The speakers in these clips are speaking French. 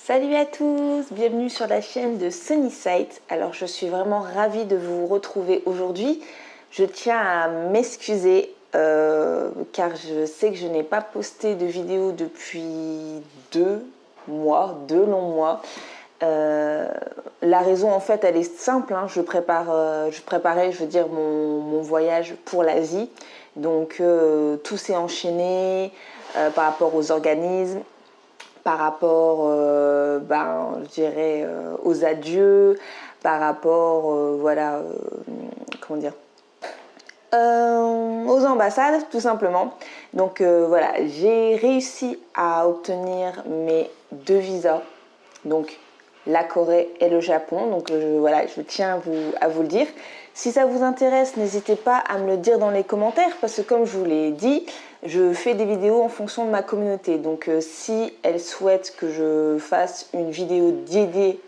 Salut à tous, bienvenue sur la chaîne de Sunnyside. Alors je suis vraiment ravie de vous retrouver aujourd'hui. Je tiens à m'excuser car je sais que je n'ai pas posté de vidéo depuis 2 longs mois. La raison en fait elle est simple, hein. Je préparais mon voyage pour l'Asie. Donc tout s'est enchaîné par rapport aux organismes, par rapport aux adieux, par rapport comment dire, aux ambassades tout simplement. Donc voilà, j'ai réussi à obtenir mes 2 visas, donc la Corée et le Japon. Donc voilà, je tiens à vous le dire. Si ça vous intéresse, n'hésitez pas à me le dire dans les commentaires parce que comme je vous l'ai dit, je fais des vidéos en fonction de ma communauté. Donc si elle souhaite que je fasse une vidéo dédiée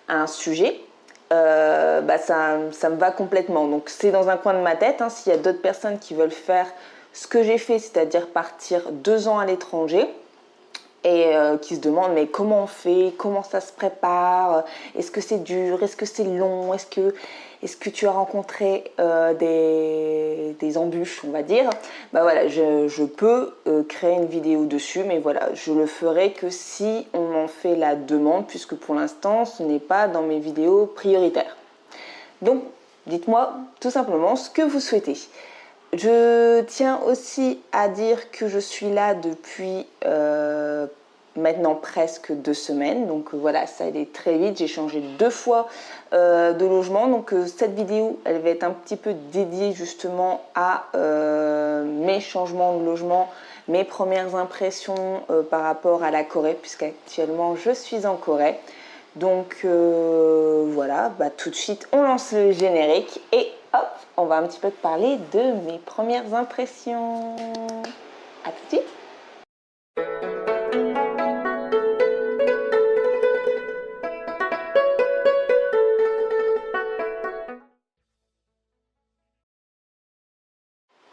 à un sujet, ça me va complètement. Donc c'est dans un coin de ma tête, hein. S'il y a d'autres personnes qui veulent faire ce que j'ai fait, c'est-à-dire partir 2 ans à l'étranger, et qui se demandent mais comment on fait, comment ça se prépare, est-ce que c'est dur, est-ce que c'est long, est-ce que tu as rencontré des embûches, on va dire. Bah voilà, je peux créer une vidéo dessus, mais voilà, je le ferai que si on m'en fait la demande, puisque pour l'instant ce n'est pas dans mes vidéos prioritaires. Donc dites-moi tout simplement ce que vous souhaitez. Je tiens aussi à dire que je suis là depuis maintenant presque 2 semaines. Donc voilà, ça allait très vite. J'ai changé 2 fois de logement. Donc cette vidéo, elle va être un petit peu dédiée justement à mes changements de logement, mes premières impressions par rapport à la Corée, puisqu'actuellement je suis en Corée. Donc voilà, tout de suite on lance le générique et hop, on va un petit peu parler de mes premières impressions. A tout de suite.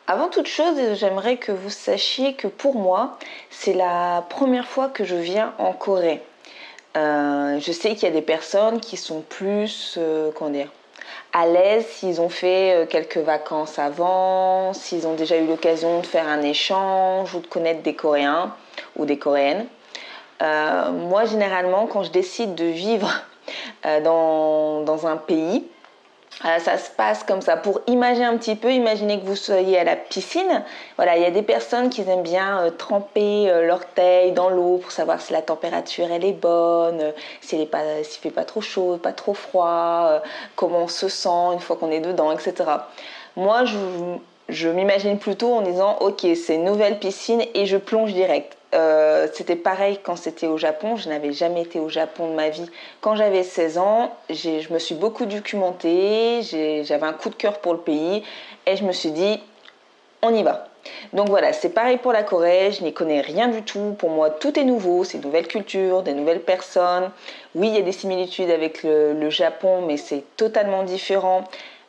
Avant toute chose, j'aimerais que vous sachiez que pour moi, c'est la première fois que je viens en Corée. Je sais qu'il y a des personnes qui sont plus, à l'aise s'ils ont fait quelques vacances avant, s'ils ont déjà eu l'occasion de faire un échange ou de connaître des Coréens ou des Coréennes. Moi, généralement, quand je décide de vivre dans un pays, ça se passe comme ça. Pour imaginer un petit peu, imaginez que vous soyez à la piscine. Voilà, il y a des personnes qui aiment bien tremper l'orteil dans l'eau pour savoir si la température elle est bonne, s'il fait pas trop chaud, pas trop froid, comment on se sent une fois qu'on est dedans, etc. Moi, je m'imagine plutôt en disant ok, c'est une nouvelle piscine et je plonge direct. C'était pareil quand c'était au Japon. Je n'avais jamais été au Japon de ma vie. Quand j'avais 16 ans, je me suis beaucoup documentée, j'avais un coup de cœur pour le pays et je me suis dit, on y va. Donc voilà, c'est pareil pour la Corée, je n'y connais rien du tout. Pour moi, tout est nouveau, c'est une nouvelle culture, des nouvelles personnes. Oui, il y a des similitudes avec le Japon, mais c'est totalement différent.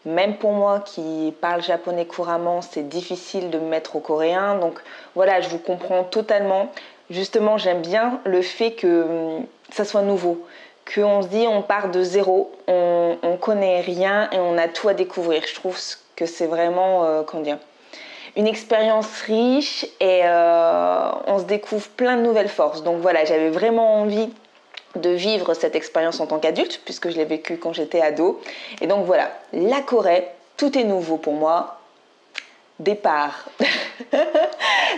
Même pour moi qui parle japonais couramment, c'est difficile de me mettre au coréen. Donc voilà, je vous comprends totalement. Justement, j'aime bien le fait que ça soit nouveau. Qu'on se dit on part de zéro, on connaît rien et on a tout à découvrir. Je trouve que c'est vraiment, une expérience riche et on se découvre plein de nouvelles forces. Donc voilà, j'avais vraiment envie de vivre cette expérience en tant qu'adulte puisque je l'ai vécue quand j'étais ado. Et donc voilà, la Corée, tout est nouveau pour moi. Départ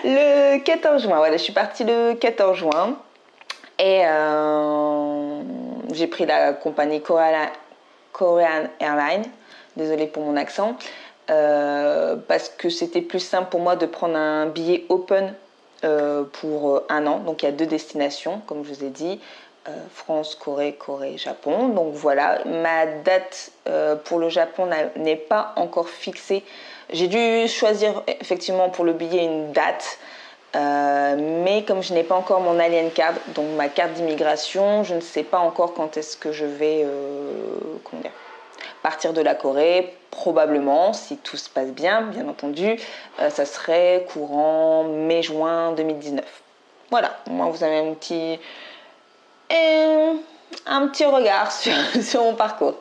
le 14 juin. Voilà, je suis partie le 14 juin et j'ai pris la compagnie Korean Airlines. Désolée pour mon accent. Parce que c'était plus simple pour moi de prendre un billet open pour 1 an. Donc il y a 2 destinations, comme je vous ai dit. France, Corée, Corée, Japon. Donc voilà, ma date pour le Japon n'est pas encore fixée. J'ai dû choisir effectivement pour le billet une date, mais comme je n'ai pas encore mon alien card, donc ma carte d'immigration, je ne sais pas encore quand est-ce que je vais partir de la Corée. Probablement, si tout se passe bien, bien entendu, ça serait courant mai-juin 2019. Voilà, moi vous avez Et un petit regard sur mon parcours.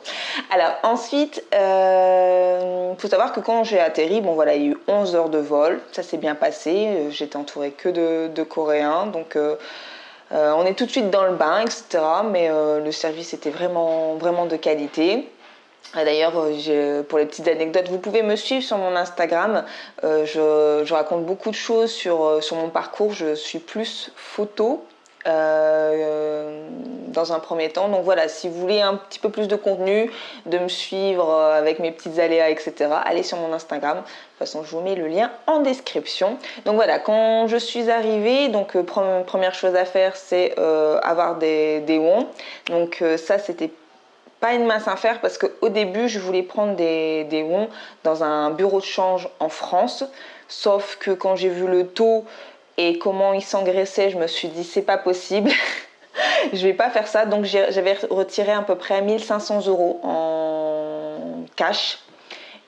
Alors ensuite, faut savoir que quand j'ai atterri, bon voilà, il y a eu 11 heures de vol, ça s'est bien passé, j'étais entourée que de Coréens, donc on est tout de suite dans le bain, etc. Mais le service était vraiment, vraiment de qualité. D'ailleurs, pour les petites anecdotes, vous pouvez me suivre sur mon Instagram. Je raconte beaucoup de choses sur mon parcours. Je suis plus photo dans un premier temps. Donc voilà, si vous voulez un petit peu plus de contenu, de me suivre avec mes petites aléas, etc., allez sur mon Instagram. De toute façon, je vous mets le lien en description. Donc voilà, quand je suis arrivée, donc première chose à faire, c'est avoir des wons. Donc ça, c'était pas une mince affaire parce qu'au début, je voulais prendre des wons dans un bureau de change en France. Sauf que quand j'ai vu le taux et comment il s'engraissait, je me suis dit c'est pas possible. Je vais pas faire ça. Donc j'avais retiré à peu près 1500 € en cash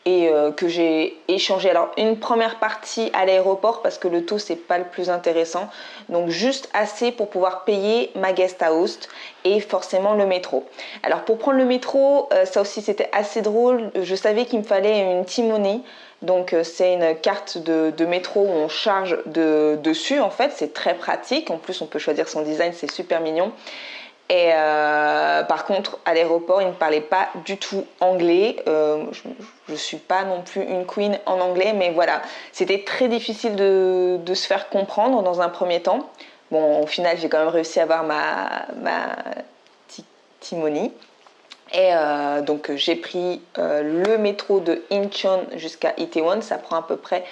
et que j'ai échangé. Alors une première partie à l'aéroport parce que le taux c'est pas le plus intéressant, donc juste assez pour pouvoir payer ma guest house et forcément le métro. Alors pour prendre le métro, ça aussi c'était assez drôle, je savais qu'il me fallait une T-Money. Donc c'est une carte de métro où on charge dessus en fait, c'est très pratique, en plus on peut choisir son design, c'est super mignon. Et par contre, à l'aéroport, il ne parlait pas du tout anglais. Je ne suis pas non plus une queen en anglais, mais voilà, c'était très difficile de se faire comprendre dans un premier temps. Bon, au final, j'ai quand même réussi à avoir ma T-Money. Et donc, j'ai pris le métro de Incheon jusqu'à Itaewon. Ça prend à peu près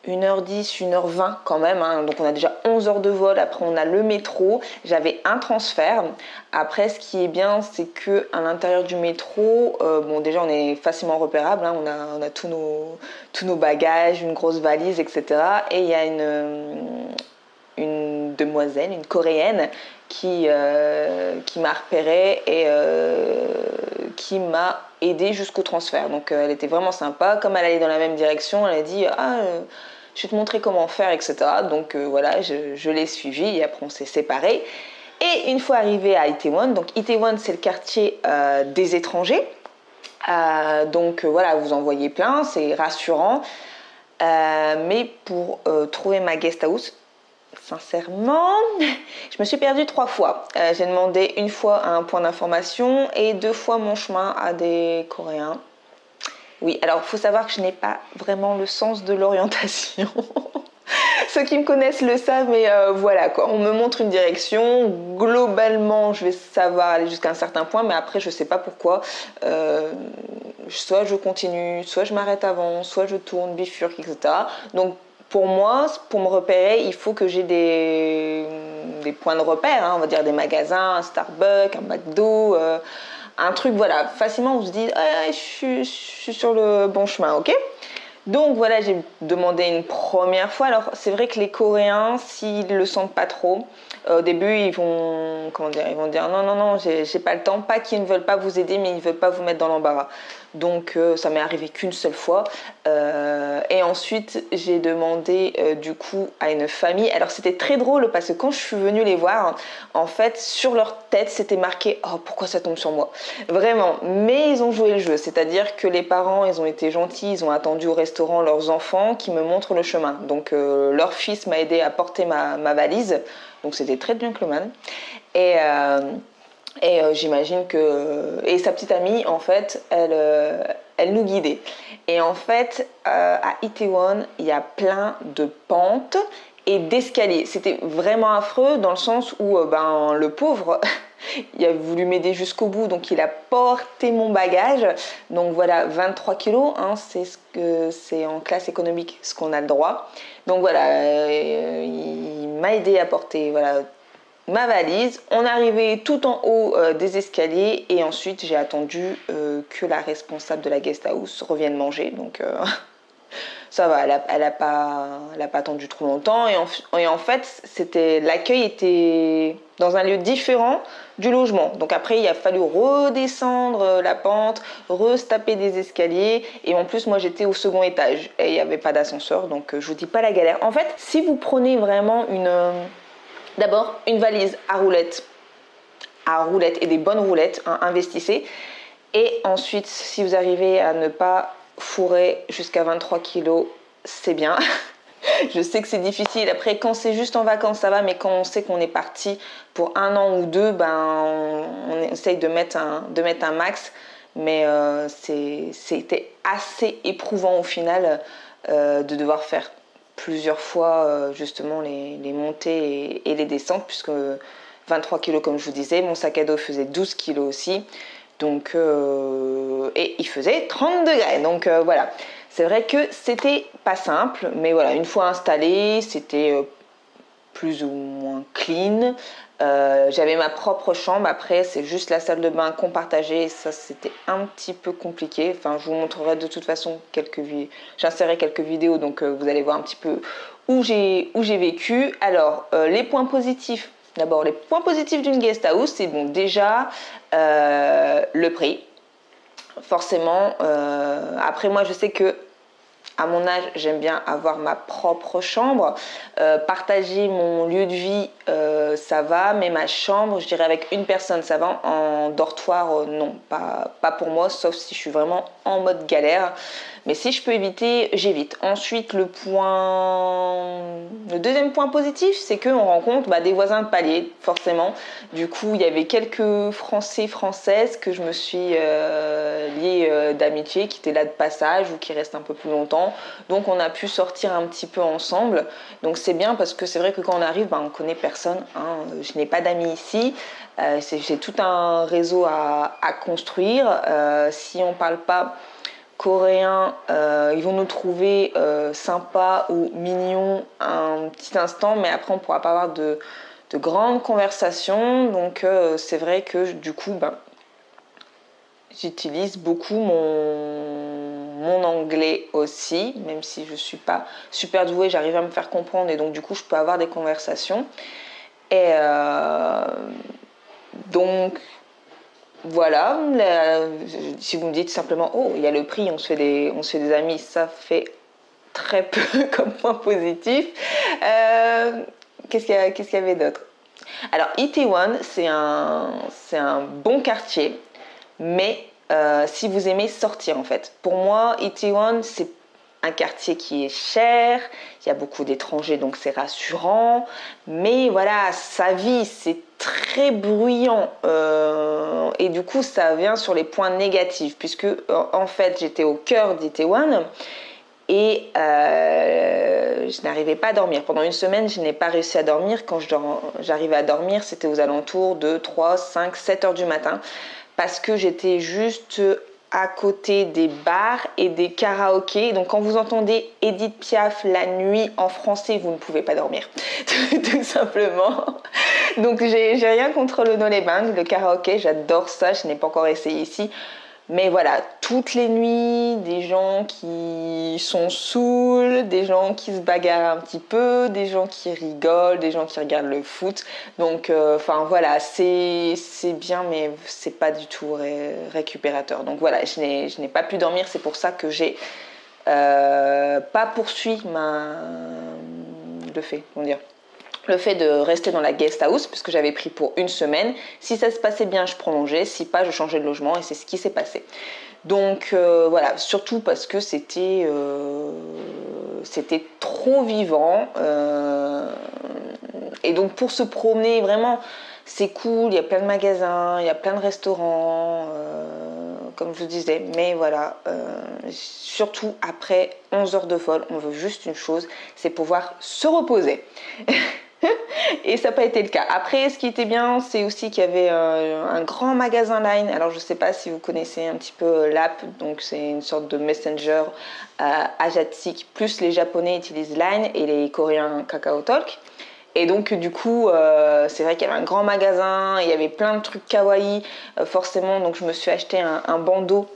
1h10, 1h20 quand même, hein. Donc on a déjà 11 heures de vol, après on a le métro, j'avais un transfert. Après ce qui est bien c'est que à l'intérieur du métro, bon déjà on est facilement repérable, hein. On a tous nos bagages, une grosse valise, etc. Et il y a une demoiselle, une coréenne qui m'a repéré et qui m'a aidé jusqu'au transfert. Donc elle était vraiment sympa, comme elle allait dans la même direction, elle a dit je vais te montrer comment faire, etc. Donc voilà, je l'ai suivi et après on s'est séparés. Et une fois arrivé à Itaewon, donc Itaewon c'est le quartier des étrangers. Donc voilà, vous en voyez plein, c'est rassurant. Mais pour trouver ma guest house, sincèrement, je me suis perdue 3 fois. J'ai demandé une fois à un point d'information et 2 fois mon chemin à des Coréens. Oui, alors il faut savoir que je n'ai pas vraiment le sens de l'orientation. Ceux qui me connaissent le savent, mais voilà quoi. On me montre une direction. Globalement, je vais savoir aller jusqu'à un certain point, mais après, je sais pas pourquoi. Soit je continue, soit je m'arrête avant, soit je tourne, bifurque, etc. Donc, pour moi, pour me repérer, il faut que j'ai des points de repère, hein, on va dire des magasins, un Starbucks, un McDo, un truc, voilà. Facilement, on se dit, je suis sur le bon chemin, ok ? Donc voilà, j'ai demandé une première fois. Alors c'est vrai que les Coréens, s'ils le sentent pas trop, au début ils vont, ils vont dire non, j'ai pas le temps. Pas qu'ils ne veulent pas vous aider, mais ils ne veulent pas vous mettre dans l'embarras. Donc ça m'est arrivé qu'une seule fois. Et ensuite j'ai demandé du coup à une famille. Alors c'était très drôle parce que quand je suis venue les voir, en fait sur leur tête c'était marqué oh pourquoi ça tombe sur moi. Vraiment. Mais ils ont joué le jeu, c'est-à-dire que les parents ils ont été gentils, ils ont attendu au restaurant leurs enfants qui me montrent le chemin. Donc leur fils m'a aidé à porter ma valise. Donc c'était très gentleman. Et j'imagine que... Et sa petite amie, en fait, elle nous guidait. Et en fait, à Itaewon, il y a plein de pentes et d'escaliers. C'était vraiment affreux dans le sens où le pauvre, il a voulu m'aider jusqu'au bout. Donc il a porté mon bagage. Donc voilà, 23 kilos, hein, c'est en classe économique ce qu'on a le droit. Donc voilà, il m'a aidé à porter... Voilà, ma valise, on arrivait tout en haut des escaliers et ensuite j'ai attendu que la responsable de la guest house revienne manger. Donc ça va, elle a pas attendu trop longtemps et en fait l'accueil était dans un lieu différent du logement. Donc après il a fallu redescendre la pente, restaper des escaliers et en plus moi j'étais au second étage et il n'y avait pas d'ascenseur donc je vous dis pas la galère. En fait si vous prenez vraiment d'abord, une valise à roulettes à roulettes et des bonnes roulettes, hein, investissez. Et ensuite, si vous arrivez à ne pas fourrer jusqu'à 23 kg, c'est bien. Je sais que c'est difficile. Après, quand c'est juste en vacances, ça va. Mais quand on sait qu'on est parti pour 1 an ou 2, ben, on essaye de mettre un max. Mais c'était assez éprouvant au final de devoir faire plusieurs fois justement les montées et les descentes. Puisque 23 kg, comme je vous disais, mon sac à dos faisait 12 kg aussi. Donc, et il faisait 30 degrés. Donc voilà. C'est vrai que c'était pas simple, mais voilà, une fois installé, c'était plus ou moins clean. J'avais ma propre chambre, après c'est juste la salle de bain qu'on partageait, et ça c'était un petit peu compliqué. Enfin, je vous montrerai de toute façon j'insérerai quelques vidéos, donc vous allez voir un petit peu où j'ai vécu. Alors, les points positifs. D'abord, les points positifs d'une guest house, c'est bon, déjà le prix. Forcément, après moi je sais que à mon âge, j'aime bien avoir ma propre chambre. Partager mon lieu de vie, ça va, mais ma chambre, je dirais avec une personne, ça va. En dortoir, non, pas pour moi, sauf si je suis vraiment en mode galère. Mais si je peux éviter, j'évite. Ensuite, le deuxième point positif, c'est qu'on rencontre des voisins de palier, forcément. Du coup, il y avait quelques Français, Françaises que je me suis liée d'amitié, qui étaient là de passage ou qui restent un peu plus longtemps. Donc, on a pu sortir un petit peu ensemble. Donc, c'est bien parce que c'est vrai que quand on arrive, on ne connaît personne. Hein. Je n'ai pas d'amis ici. J'ai tout un réseau à construire. Si on ne parle pas coréens, ils vont nous trouver sympas ou mignons un petit instant, mais après on pourra pas avoir de grandes conversations. Donc c'est vrai que du coup j'utilise beaucoup mon anglais aussi, même si je suis pas super douée, j'arrive à me faire comprendre et donc du coup je peux avoir des conversations. Et donc voilà, si vous me dites simplement oh il y a le prix, on se fait des amis, ça fait très peu comme point positif. Qu'est-ce qu'il y avait d'autre? Alors Itaewon, c'est un bon quartier, mais si vous aimez sortir en fait. Pour moi, Itaewon, c'est un quartier qui est cher, il y a beaucoup d'étrangers donc c'est rassurant, mais voilà, sa vie c'est très bruyant et du coup ça vient sur les points négatifs puisque en fait j'étais au cœur d'Itaewon et je n'arrivais pas à dormir. Pendant une semaine, je n'ai pas réussi à dormir. Quand j'arrivais à dormir, c'était aux alentours de 3, 5, 7 heures du matin parce que j'étais juste à côté des bars et des karaokés. Donc quand vous entendez Edith Piaf la nuit en français, vous ne pouvez pas dormir, tout simplement. Donc j'ai rien contre le nolebang, le karaoké, j'adore ça, je n'ai pas encore essayé ici. Mais voilà, toutes les nuits, des gens qui sont saouls, des gens qui se bagarrent un petit peu, des gens qui rigolent, des gens qui regardent le foot. Donc, enfin voilà, c'est bien, mais c'est pas du tout récupérateur. Donc voilà, je n'ai pas pu dormir, c'est pour ça que j'ai pas poursuivi le fait de rester dans la guest house, puisque j'avais pris pour une semaine. Si ça se passait bien, je prolongeais. Si pas, je changeais de logement et c'est ce qui s'est passé. Donc voilà, surtout parce que c'était trop vivant. Et donc pour se promener, vraiment, c'est cool. Il y a plein de magasins, il y a plein de restaurants, comme je vous disais. Mais voilà, surtout après 11 heures de vol, on veut juste une chose, c'est pouvoir se reposer. Et ça n'a pas été le cas. Après, ce qui était bien, c'est aussi qu'il y avait un grand magasin Line. Alors, je ne sais pas si vous connaissez un petit peu l'app. Donc, c'est une sorte de messenger asiatique. Plus les Japonais utilisent Line et les Coréens KakaoTalk. Et donc, du coup, c'est vrai qu'il y avait un grand magasin. Il y avait plein de trucs kawaii, forcément. Donc, je me suis acheté un bandeau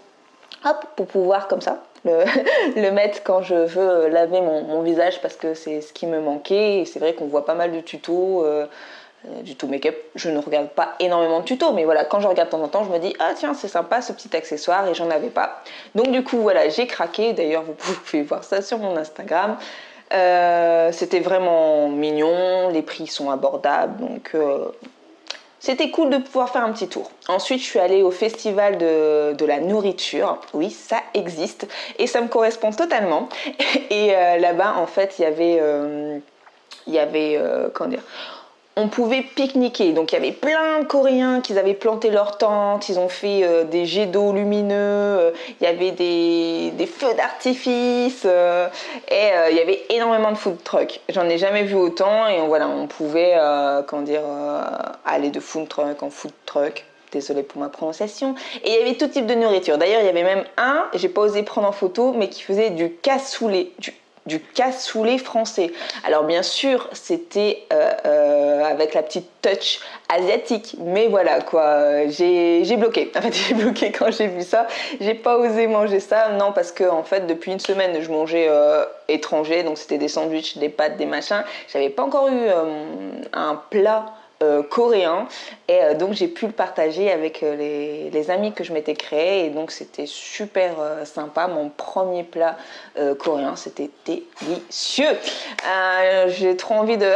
pour pouvoir, comme ça, le mettre quand je veux laver mon visage parce que c'est ce qui me manquait. Et c'est vrai qu'on voit pas mal de tutos, du tout make-up. Je ne regarde pas énormément de tutos, mais voilà, quand je regarde de temps en temps, je me dis ah tiens, c'est sympa ce petit accessoire et j'en avais pas. Donc du coup, voilà, j'ai craqué. D'ailleurs, vous pouvez voir ça sur mon Instagram. C'était vraiment mignon, les prix sont abordables, donc c'était cool de pouvoir faire un petit tour. Ensuite, je suis allée au festival de la nourriture. Oui, ça existe et ça me correspond totalement. Et là-bas, en fait, il y avait comment dire, on pouvait pique-niquer. Donc il y avait plein de Coréens qui avaient planté leur tente, ils ont fait des jets d'eau lumineux, il y avait des feux d'artifice il y avait énormément de food trucks. J'en ai jamais vu autant et voilà, on pouvait aller de food truck en food truck. Désolée pour ma prononciation. Et il y avait tout type de nourriture. D'ailleurs, il y avait même un, j'ai pas osé prendre en photo, mais qui faisait du cassoulet, du cassoulet français. Alors bien sûr, c'était avec la petite touch asiatique, mais voilà quoi, j'ai bloqué. En fait, j'ai bloqué quand j'ai vu ça. J'ai pas osé manger ça, non, parce que en fait, depuis une semaine, je mangeais étranger, donc c'était des sandwichs, des pâtes, des machins. J'avais pas encore eu un plat coréen et donc j'ai pu le partager avec les amis que je m'étais créé et donc c'était super sympa. Mon premier plat coréen, c'était délicieux. J'ai trop envie de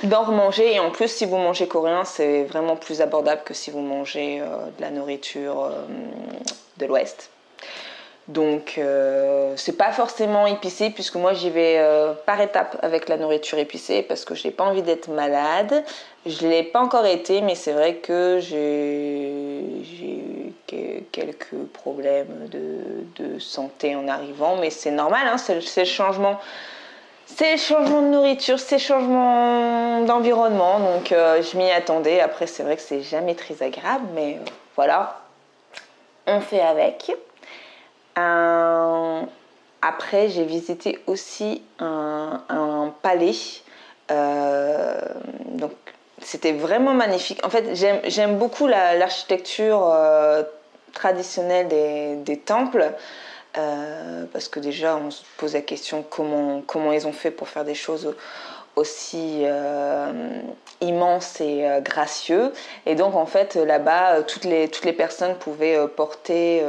d'en remanger et en plus si vous mangez coréen c'est vraiment plus abordable que si vous mangez de la nourriture de l'Ouest. Donc c'est pas forcément épicé puisque moi j'y vais par étapes avec la nourriture épicée parce que je n'ai pas envie d'être malade. Je l'ai pas encore été mais c'est vrai que j'ai eu quelques problèmes de santé en arrivant mais c'est normal, hein, c'est le changement. C'est le changement de nourriture, c'est le changement d'environnement, donc je m'y attendais. Après, c'est vrai que c'est jamais très agréable, mais voilà, on fait avec. Après, j'ai visité aussi un palais. Donc, c'était vraiment magnifique. En fait, j'aime beaucoup l'architecture traditionnelle des temples. Parce que déjà on se pose la question comment ils ont fait pour faire des choses aussi immenses et gracieux et donc en fait là-bas toutes les personnes pouvaient porter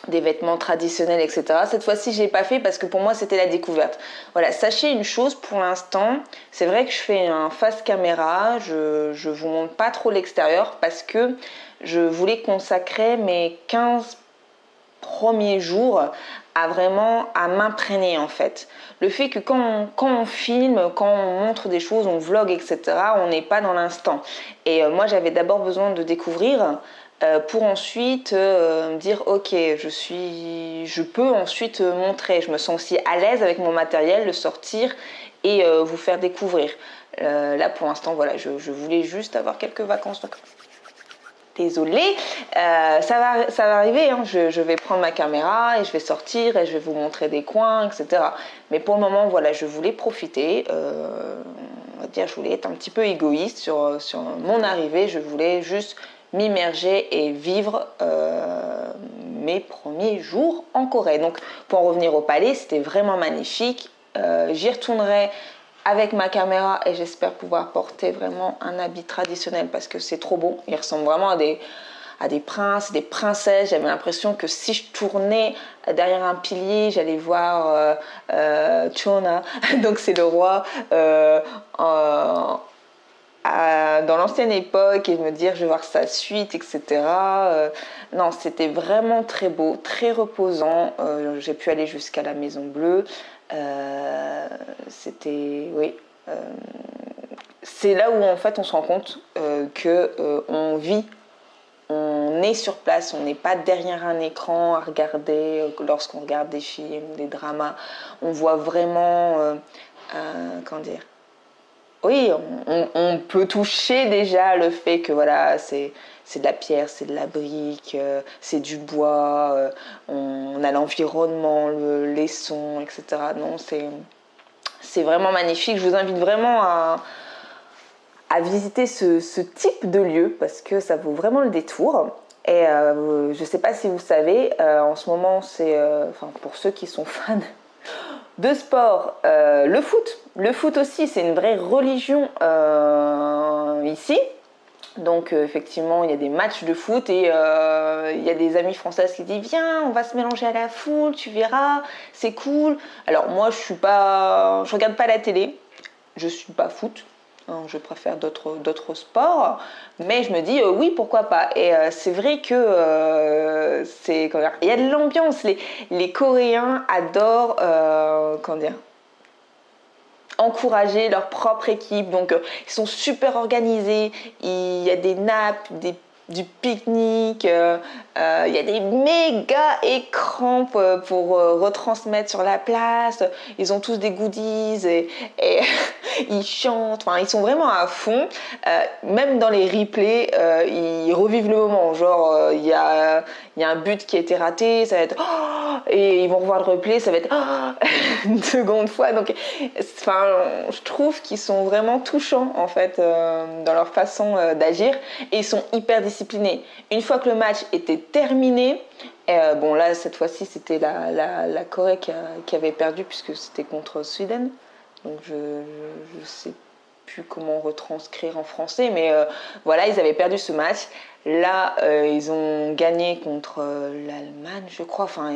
des vêtements traditionnels, etc. Cette fois-ci, je l'ai pas fait parce que pour moi, c'était la découverte. Voilà, sachez une chose pour l'instant, c'est vrai que je fais un face caméra, je vous montre pas trop l'extérieur parce que je voulais consacrer mes 15 premiers jours à m'imprégner en fait. Le fait que quand on filme, quand on montre des choses, on vlog, etc., on n'est pas dans l'instant. Et moi, j'avais d'abord besoin de découvrir pour ensuite me dire ok, je peux ensuite montrer. Je me sens aussi à l'aise avec mon matériel, le sortir et vous faire découvrir. Là, pour l'instant, voilà, je voulais juste avoir quelques vacances. Désolée, ça va arriver, hein. Je vais prendre ma caméra et je vais sortir et je vais vous montrer des coins, etc. Mais pour le moment, voilà, je voulais profiter, on va dire, je voulais être un petit peu égoïste sur mon arrivée, je voulais juste m'immerger et vivre mes premiers jours en Corée. Donc, pour en revenir au palais, c'était vraiment magnifique. J'y retournerai avec ma caméra et j'espère pouvoir porter vraiment un habit traditionnel parce que c'est trop beau. Il ressemble vraiment à des princes, des princesses. J'avais l'impression que si je tournais derrière un pilier, j'allais voir Chona, donc c'est le roi dans l'ancienne époque et me dire je vais voir sa suite, etc. Non, c'était vraiment très beau, très reposant. J'ai pu aller jusqu'à la Maison Bleue. C'était, oui, c'est là où en fait on se rend compte que on vit, on est sur place, on n'est pas derrière un écran à regarder lorsqu'on regarde des films, des dramas. On voit vraiment, comment dire. Oui, on peut toucher déjà le fait que voilà, c'est de la pierre, c'est de la brique, c'est du bois, on a l'environnement, les sons, etc. Non, c'est vraiment magnifique. Je vous invite vraiment à visiter ce type de lieu parce que ça vaut vraiment le détour. Et je ne sais pas si vous savez, en ce moment, enfin, pour ceux qui sont fans de sport, le foot. Le foot aussi, c'est une vraie religion ici. Donc effectivement, il y a des matchs de foot et il y a des amies françaises qui disent viens, on va se mélanger à la foule, tu verras, c'est cool. Alors moi, je regarde pas la télé, je suis pas foot. Je préfère d'autres sports, mais je me dis oui, pourquoi pas. Et c'est vrai que il y a de l'ambiance. Les Coréens adorent comment dire, encourager leur propre équipe, donc ils sont super organisés. Il y a des nappes, du pique-nique, il y a des méga écrans pour retransmettre sur la place. Ils ont tous des goodies et ils chantent, enfin, ils sont vraiment à fond. Même dans les replays, ils revivent le moment. Genre, il y a un but qui a été raté, ça va être oh, et ils vont revoir le replay, ça va être oh, une seconde fois. Donc, enfin, je trouve qu'ils sont vraiment touchants en fait dans leur façon d'agir, et ils sont hyper disciplinés. Une fois que le match était terminé, bon là cette fois-ci c'était la Corée qui avait perdu puisque c'était contre Suède. Donc je sais plus comment retranscrire en français, mais voilà, ils avaient perdu ce match. Là, ils ont gagné contre l'Allemagne, je crois, enfin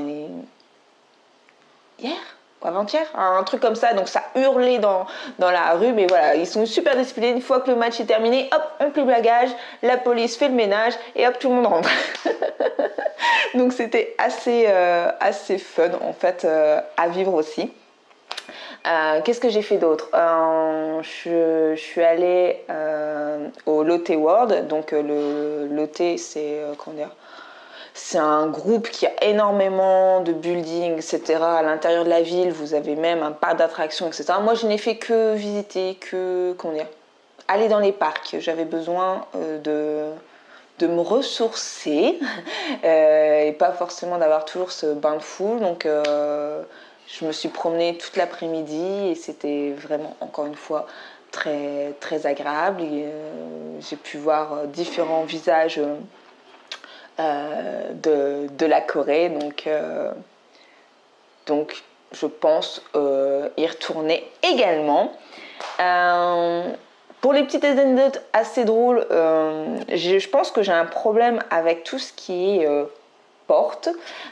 hier ou avant-hier, un truc comme ça. Donc ça hurlait dans la rue, mais voilà, ils sont super disciplinés. Une fois que le match est terminé, hop, on plie le bagage, la police fait le ménage et hop, tout le monde rentre. Donc c'était assez fun en fait à vivre aussi. Qu'est-ce que j'ai fait d'autre? Je suis allée au Lotte World. Donc le Lotte, c'est comment dire, c'est un groupe qui a énormément de buildings, etc. À l'intérieur de la ville. Vous avez même un parc d'attractions, etc. Moi, je n'ai fait que visiter, comment dire, aller dans les parcs. J'avais besoin de me ressourcer et pas forcément d'avoir toujours ce bain de foule. Donc je me suis promenée toute l'après-midi et c'était vraiment, encore une fois, très, très agréable. J'ai pu voir différents visages de la Corée. Donc je pense y retourner également. Pour les petites anecdotes assez drôles, je pense que j'ai un problème avec tout ce qui est porte,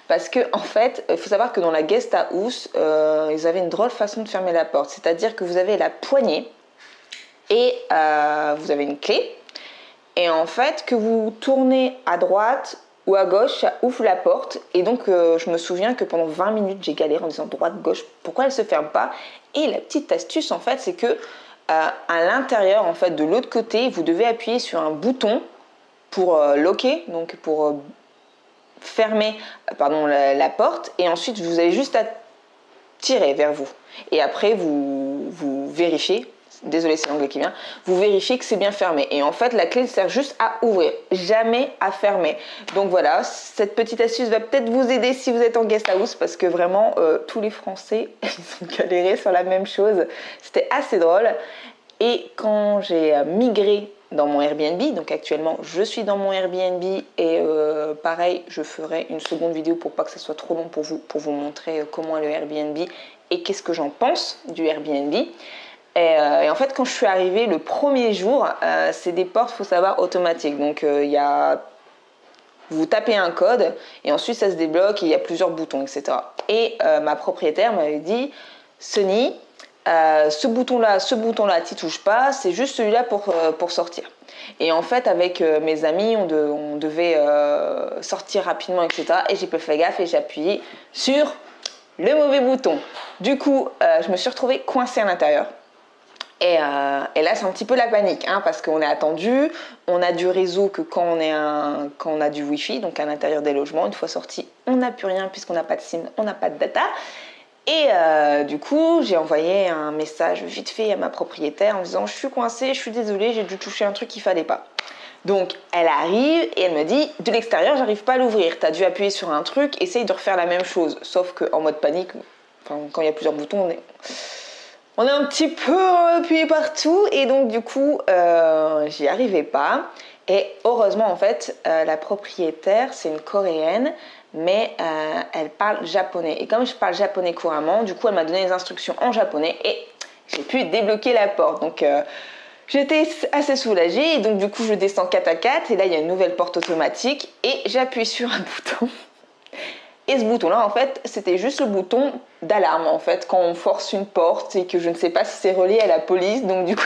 parce que en fait, il faut savoir que dans la guest house, ils avaient une drôle façon de fermer la porte. C'est-à-dire que vous avez la poignée et vous avez une clé. Et en fait, que vous tournez à droite ou à gauche, ça ouvre la porte. Et donc, je me souviens que pendant 20 minutes, j'ai galéré en disant droite, gauche, pourquoi elle ne se ferme pas? Et la petite astuce, en fait, c'est que à l'intérieur, en fait, de l'autre côté, vous devez appuyer sur un bouton pour locker, donc pour fermer la porte. Et ensuite, vous avez juste à tirer vers vous. Et après, vous vérifiez. Désolée, c'est l'anglais qui vient. Vous vérifiez que c'est bien fermé. Et en fait, la clé sert juste à ouvrir, jamais à fermer. Donc voilà, cette petite astuce va peut-être vous aider si vous êtes en guest house, parce que vraiment, tous les Français, ils ont galéré sur la même chose. C'était assez drôle. Et quand j'ai migré dans mon Airbnb, donc actuellement, je suis dans mon Airbnb et pareil, je ferai une seconde vidéo pour pas que ça soit trop long pour vous montrer comment est le Airbnb et qu'est-ce que j'en pense du Airbnb. Et en fait, quand je suis arrivée le premier jour, c'est des portes, faut savoir, automatiques. Donc, vous tapez un code et ensuite ça se débloque et il y a plusieurs boutons, etc. Et ma propriétaire m'avait dit, Sunny, ce bouton-là, t'y touches pas, c'est juste celui-là pour sortir. Et en fait, avec mes amis, on devait sortir rapidement, etc. Et j'ai pas fait gaffe et j'ai appuyé sur le mauvais bouton. Du coup, je me suis retrouvée coincée à l'intérieur. Et là, c'est un petit peu la panique, hein, parce qu'on est attendu, on a du réseau que quand on a du Wi-Fi, donc à l'intérieur des logements. Une fois sorti, on n'a plus rien puisqu'on n'a pas de SIM, on n'a pas de data. Et du coup, j'ai envoyé un message vite fait à ma propriétaire en disant « Je suis coincée, je suis désolée, j'ai dû toucher un truc qu'il fallait pas. » Donc, elle arrive et elle me dit « De l'extérieur, j'arrive pas à l'ouvrir. T'as dû appuyer sur un truc, essaye de refaire la même chose. » Sauf qu'en mode panique, quand il y a plusieurs boutons, on est un petit peu appuyé partout et donc du coup j'y arrivais pas. Et heureusement en fait la propriétaire c'est une Coréenne, mais elle parle japonais. Et comme je parle japonais couramment, du coup elle m'a donné les instructions en japonais et j'ai pu débloquer la porte. Donc j'étais assez soulagée et donc du coup je descends 4 à 4 et là il y a une nouvelle porte automatique et j'appuie sur un bouton. Et ce bouton-là, en fait, c'était juste le bouton d'alarme, en fait, quand on force une porte et que je ne sais pas si c'est relié à la police. Donc, du coup,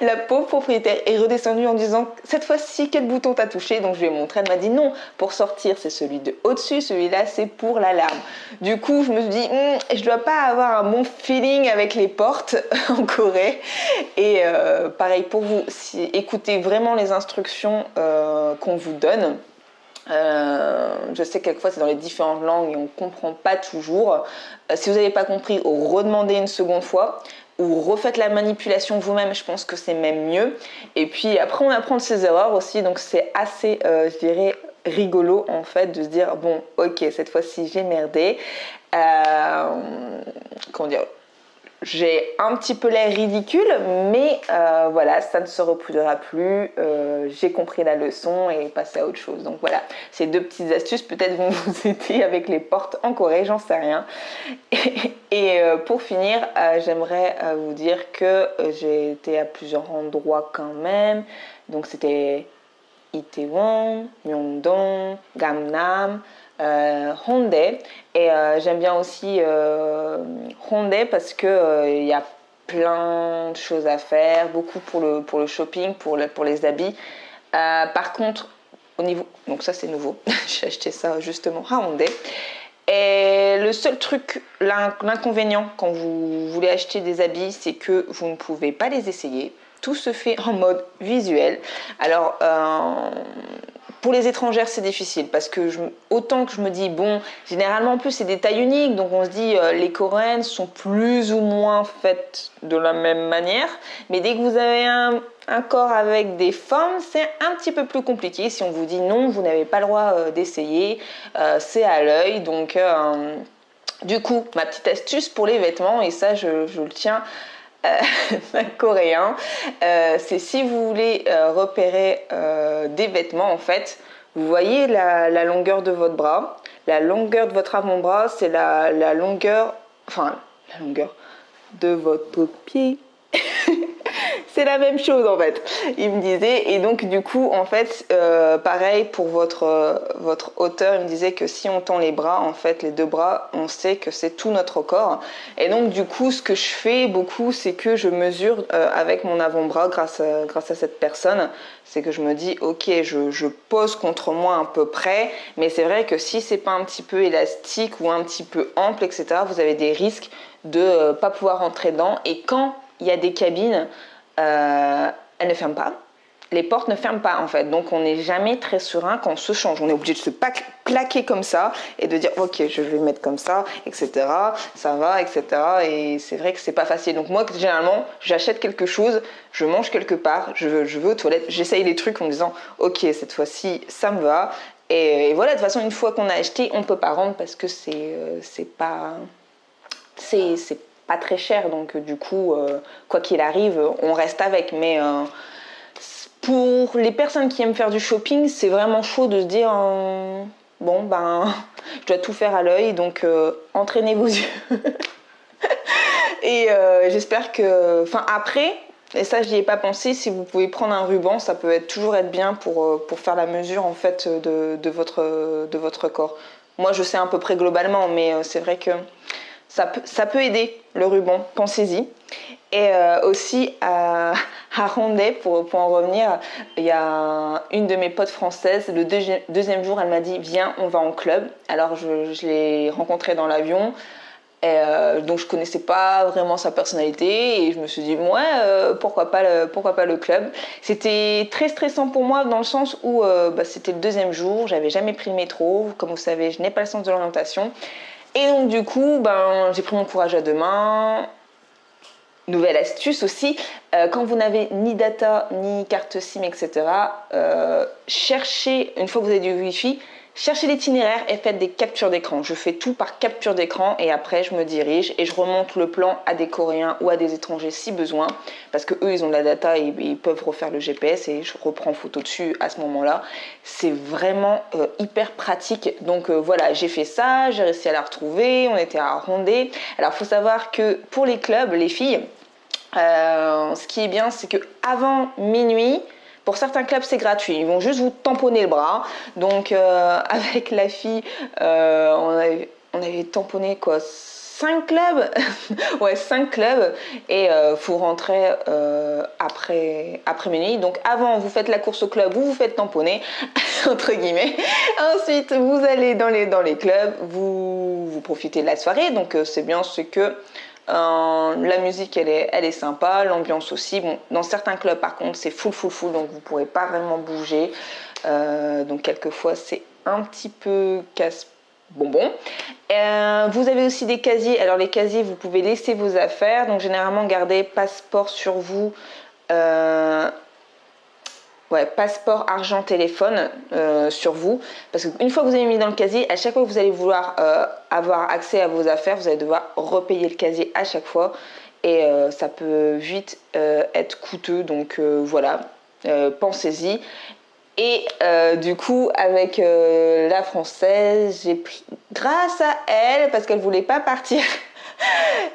La pauvre propriétaire est redescendue en disant cette fois-ci quel bouton t'as touché. Donc je lui ai montré, elle m'a dit non, pour sortir c'est celui de au-dessus, celui-là c'est pour l'alarme. Du coup je me suis dit je dois pas avoir un bon feeling avec les portes en Corée. Et pareil pour vous, si, écoutez vraiment les instructions qu'on vous donne. Je sais que quelquefois c'est dans les différentes langues et on ne comprend pas toujours. Si vous n'avez pas compris, redemandez une seconde fois ou refaites la manipulation vous-même, je pense que c'est même mieux. Et puis après on apprend de ses erreurs aussi, donc c'est assez, je dirais, rigolo en fait de se dire bon ok cette fois-ci j'ai merdé. Comment dire, j'ai un petit peu l'air ridicule, mais voilà, ça ne se reproduira plus. J'ai compris la leçon et passer à autre chose. Donc voilà, ces deux petites astuces peut-être vont vous aider avec les portes en Corée, j'en sais rien. Et pour finir, j'aimerais vous dire que j'ai été à plusieurs endroits quand même. Donc c'était Itaewon, Myeongdong, Gangnam, Hongdae. Et j'aime bien aussi Hongdae parce que il y a plein de choses à faire, beaucoup pour le shopping, pour les habits. Par contre, au niveau... Donc ça c'est nouveau, j'ai acheté ça justement à Hongdae. Et le seul truc, l'inconvénient quand vous voulez acheter des habits, c'est que vous ne pouvez pas les essayer. Tout se fait en mode visuel. Alors, pour les étrangères, c'est difficile parce que autant que je me dis, bon, généralement en plus c'est des tailles uniques, donc on se dit les coréennes sont plus ou moins faites de la même manière. Mais dès que vous avez un corps avec des formes, c'est un petit peu plus compliqué. Si on vous dit non, vous n'avez pas le droit d'essayer, c'est à l'œil. Donc, du coup, ma petite astuce pour les vêtements, et ça je le tiens un coréen, c'est si vous voulez repérer des vêtements en fait, vous voyez la longueur de votre bras, la longueur de votre avant-bras, c'est la longueur, enfin la longueur de votre pied. C'est la même chose en fait, il me disait. Et donc du coup en fait pareil pour votre hauteur, il me disait que si on tend les bras, en fait les deux bras, on sait que c'est tout notre corps. Et donc du coup ce que je fais beaucoup, c'est que je mesure avec mon avant-bras grâce à cette personne. C'est que je me dis ok, je pose contre moi à peu près, mais c'est vrai que si c'est pas un petit peu élastique ou un petit peu ample, etc., vous avez des risques de pas pouvoir rentrer dedans. Et quand il y a des cabines, elles ne ferment pas. Les portes ne ferment pas en fait, donc on n'est jamais très serein quand on se change. On est obligé de se plaquer comme ça et de dire ok, je vais mettre comme ça, etc. Ça va, etc. Et c'est vrai que c'est pas facile. Donc moi généralement, j'achète quelque chose, je mange quelque part, je vais aux toilettes, j'essaye les trucs en me disant ok, cette fois-ci ça me va. Et voilà, de toute façon une fois qu'on a acheté, on peut pas rendre parce que c'est pas très cher, donc du coup quoi qu'il arrive on reste avec. Mais pour les personnes qui aiment faire du shopping, c'est vraiment chaud de se dire bon ben je dois tout faire à l'œil, donc entraînez vos yeux. Et j'espère que enfin après, et ça j'y ai pas pensé, si vous pouvez prendre un ruban, ça peut toujours être bien pour faire la mesure en fait de votre corps. Moi je sais à peu près globalement, mais c'est vrai que ça peut aider le ruban, pensez-y. Et aussi à Hongdae, pour en revenir, il y a une de mes potes françaises, le deuxième jour, elle m'a dit viens, on va en club. Alors je l'ai rencontrée dans l'avion, et, donc je connaissais pas vraiment sa personnalité et je me suis dit ouais, pourquoi pas le club. C'était très stressant pour moi dans le sens où c'était le deuxième jour, j'avais jamais pris le métro, comme vous savez je n'ai pas le sens de l'orientation. Et donc du coup, j'ai pris mon courage à deux mains. Nouvelle astuce aussi, quand vous n'avez ni data, ni carte SIM, etc., cherchez, une fois que vous avez du Wi-Fi, cherchez l'itinéraire et faites des captures d'écran. Je fais tout par capture d'écran et après je me dirige et je remonte le plan à des Coréens ou à des étrangers si besoin, parce que eux ils ont de la data et ils peuvent refaire le GPS et je reprends photo dessus à ce moment-là. C'est vraiment hyper pratique. Donc voilà, j'ai fait ça, j'ai réussi à la retrouver, on était à Hongdae. Alors il faut savoir que pour les clubs, les filles, ce qui est bien, c'est que avant minuit, pour certains clubs, c'est gratuit. Ils vont juste vous tamponner le bras. Donc, avec la fille, on avait tamponné quoi, 5 clubs. Ouais, 5 clubs. Et faut rentrer après minuit. Donc avant, vous faites la course au club, vous faites tamponner, entre guillemets. Ensuite, vous allez dans les clubs, vous profitez de la soirée. Donc c'est bien, c'est que la musique elle est sympa, l'ambiance aussi. Bon, dans certains clubs par contre c'est full, donc vous ne pourrez pas vraiment bouger. Donc quelquefois c'est un petit peu casse-bonbon. Vous avez aussi des casiers. Alors les casiers, vous pouvez laisser vos affaires. Donc généralement gardez passeport sur vous. Ouais, passeport, argent, téléphone sur vous. Parce qu'une fois que vous avez mis dans le casier, à chaque fois que vous allez vouloir avoir accès à vos affaires, vous allez devoir repayer le casier à chaque fois. Et ça peut vite être coûteux. Donc voilà, pensez-y. Et du coup, avec la française, j'ai pris, grâce à elle, parce qu'elle voulait pas partir,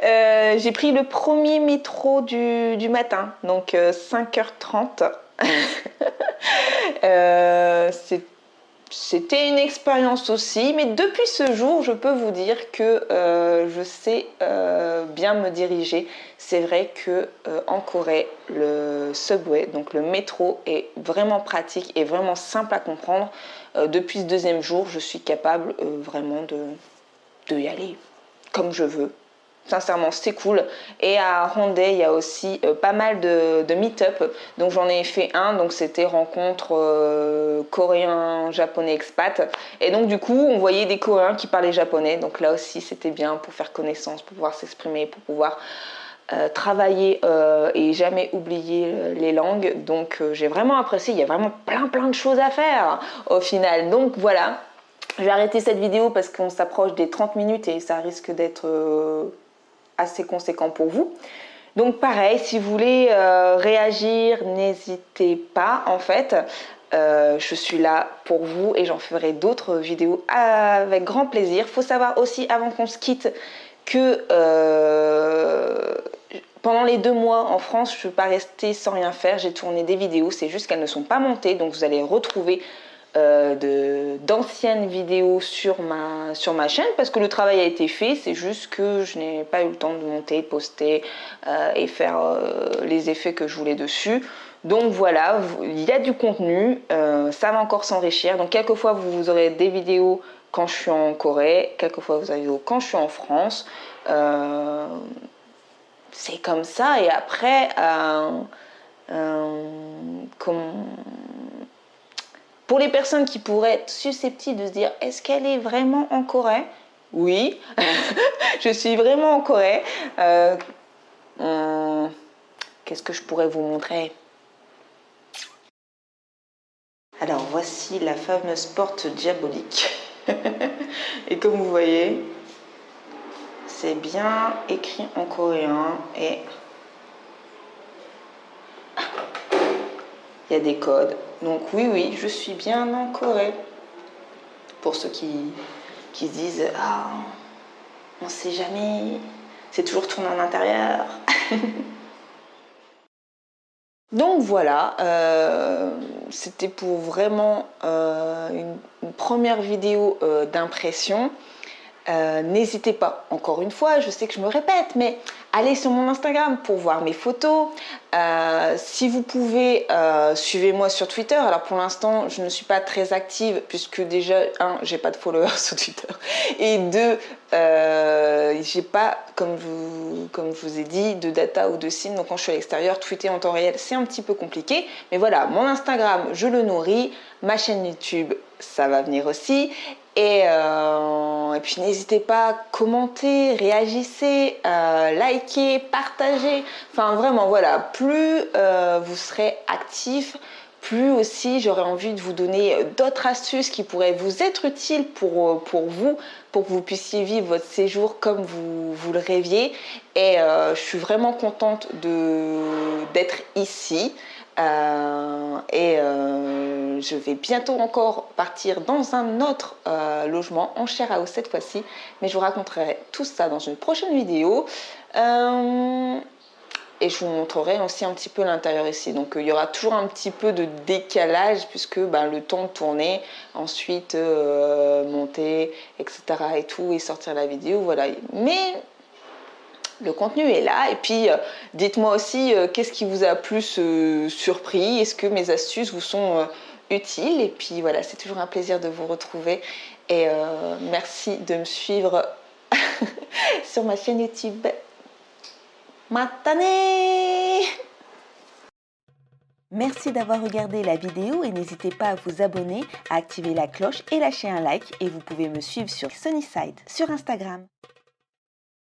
j'ai pris le premier métro du matin, donc 5h30. C'était une expérience aussi, mais depuis ce jour, je peux vous dire que je sais bien me diriger. C'est vrai que en Corée, le subway, donc le métro, est vraiment pratique et vraiment simple à comprendre. Depuis ce deuxième jour, je suis capable vraiment de y aller comme je veux. Sincèrement, c'est cool. Et à Hongdae, il y a aussi pas mal de meet-up. Donc j'en ai fait un, donc c'était rencontre coréen, japonais, expat. Et donc du coup, on voyait des Coréens qui parlaient japonais. Donc là aussi, c'était bien pour faire connaissance, pour pouvoir s'exprimer, pour pouvoir travailler et jamais oublier les langues. Donc j'ai vraiment apprécié. Il y a vraiment plein de choses à faire au final. Donc voilà. Je vais arrêter cette vidéo parce qu'on s'approche des 30 minutes et ça risque d'être assez conséquent pour vous. Donc pareil, si vous voulez réagir, n'hésitez pas en fait. Je suis là pour vous et j'en ferai d'autres vidéos avec grand plaisir. Il faut savoir aussi avant qu'on se quitte que pendant les 2 mois en France, je ne suis pas restée sans rien faire. J'ai tourné des vidéos, c'est juste qu'elles ne sont pas montées. Donc vous allez retrouver d'anciennes vidéos sur ma chaîne parce que le travail a été fait, c'est juste que je n'ai pas eu le temps de monter, poster et faire les effets que je voulais dessus. Donc voilà, il y a du contenu, ça va encore s'enrichir. Donc quelquefois vous aurez des vidéos quand je suis en Corée, quelquefois vous avez des vidéos quand je suis en France. C'est comme ça et après pour les personnes qui pourraient être susceptibles de se dire est-ce qu'elle est vraiment en Corée? Oui, je suis vraiment en Corée. Qu'est-ce que je pourrais vous montrer? Alors voici la fameuse porte diabolique. Et comme vous voyez, c'est bien écrit en coréen et il y a des codes. Donc oui, je suis bien en Corée. Pour ceux qui se disent « Ah, on ne sait jamais, c'est toujours tourné en intérieur. » Donc voilà, c'était pour vraiment une première vidéo d'impression. N'hésitez pas, encore une fois, je sais que je me répète, mais allez sur mon Instagram pour voir mes photos. Si vous pouvez, suivez-moi sur Twitter. Alors pour l'instant, je ne suis pas très active puisque déjà, j'ai pas de followers sur Twitter. Et deux, j'ai pas, comme je vous ai dit, de data ou de SIM. Donc quand je suis à l'extérieur, tweeter en temps réel, c'est un petit peu compliqué. Mais voilà, mon Instagram, je le nourris. Ma chaîne YouTube, ça va venir aussi. Et puis n'hésitez pas à commenter, réagissez, likez, partagez. Enfin vraiment voilà, plus vous serez actifs, plus aussi j'aurai envie de vous donner d'autres astuces qui pourraient vous être utiles pour vous, pour que vous puissiez vivre votre séjour comme vous le rêviez. Et je suis vraiment contente d'être ici. Je vais bientôt encore partir dans un autre logement en share house cette fois-ci, mais je vous raconterai tout ça dans une prochaine vidéo et je vous montrerai aussi un petit peu l'intérieur ici. Donc il y aura toujours un petit peu de décalage puisque le temps de tourner, ensuite monter, etc. et tout, et sortir la vidéo, voilà. Mais le contenu est là. Et puis, dites-moi aussi qu'est-ce qui vous a plus surpris. Est-ce que mes astuces vous sont utiles? Et puis voilà, c'est toujours un plaisir de vous retrouver. Et merci de me suivre sur ma chaîne YouTube. Matane! Merci d'avoir regardé la vidéo et n'hésitez pas à vous abonner, à activer la cloche et lâcher un like. Et vous pouvez me suivre sur Sunnyside sur Instagram.